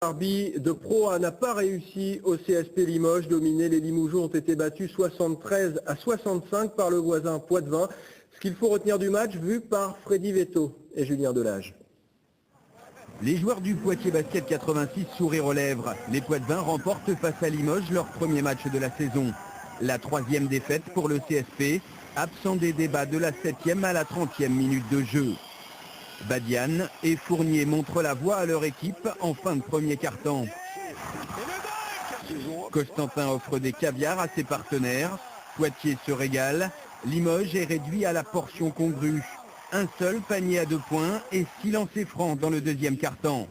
Derby de Pro A n'a pas réussi au CSP Limoges. Dominés, les Limougeaux ont été battus 73-65 par le voisin Poitevin. Ce qu'il faut retenir du match vu par Freddy Vetto et Julien Delage. Les joueurs du Poitiers Basket 86 sourire aux lèvres. Les Poitevins remportent face à Limoges leur premier match de la saison. La 3e défaite pour le CSP, absent des débats de la 7e à la 30e minute de jeu. Badian et Fournier montrent la voie à leur équipe en fin de premier quart-temps. Costantin offre des caviars à ses partenaires. Poitiers se régale. Limoges est réduit à la portion congrue. Un seul panier à 2 points et 6 lancers francs dans le deuxième quart-temps.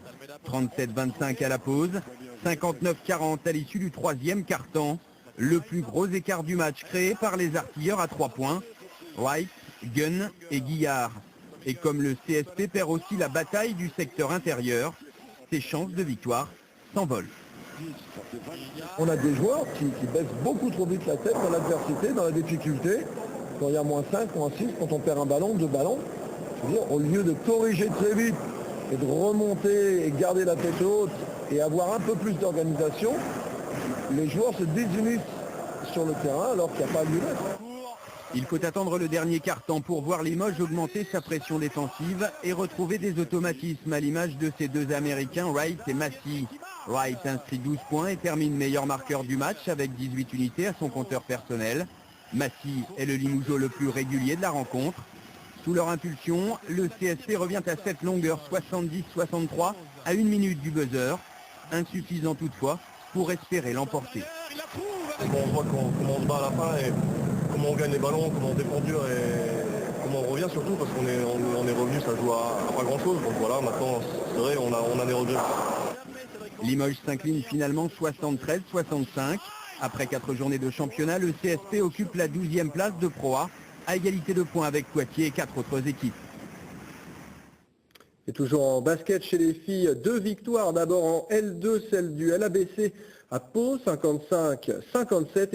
37-25 à la pause, 59-40 à l'issue du 3e quart-temps. Le plus gros écart du match créé par les artilleurs à 3 points. Wright, Gunn et Guillard. Et comme le CSP perd aussi la bataille du secteur intérieur, ses chances de victoire s'envolent. On a des joueurs qui baissent beaucoup trop vite la tête dans l'adversité, dans la difficulté. Quand il y a -5, -6, quand on perd un ballon, 2 ballons, je veux dire, au lieu de corriger très vite et de remonter et garder la tête haute et avoir un peu plus d'organisation, les joueurs se désunissent sur le terrain alors qu'il n'y a pas lieu d'être. Il faut attendre le dernier quart-temps pour voir Limoges augmenter sa pression défensive et retrouver des automatismes à l'image de ces deux Américains, Wright et Massey. Wright inscrit 12 points et termine meilleur marqueur du match avec 18 unités à son compteur personnel. Massey est le Limougeau le plus régulier de la rencontre. Sous leur impulsion, le CSP revient à cette longueur 70-63 à 1 minute du buzzer. Insuffisant toutefois pour espérer l'emporter. On voit comment on se bat à la fin et comment on gagne les ballons, comment on défend dur et comment on revient surtout parce qu'on est revenu, ça joue à pas grand chose. Donc voilà, maintenant c'est vrai, on a des regrets. Limoges s'incline finalement 73-65. Après 4 journées de championnat, le CSP occupe la 12e place de Pro A, à égalité de points avec Poitiers et 4 autres équipes. Et toujours en basket chez les filles, 2 victoires. D'abord en L2, celle du LABC à Pau, 55-57.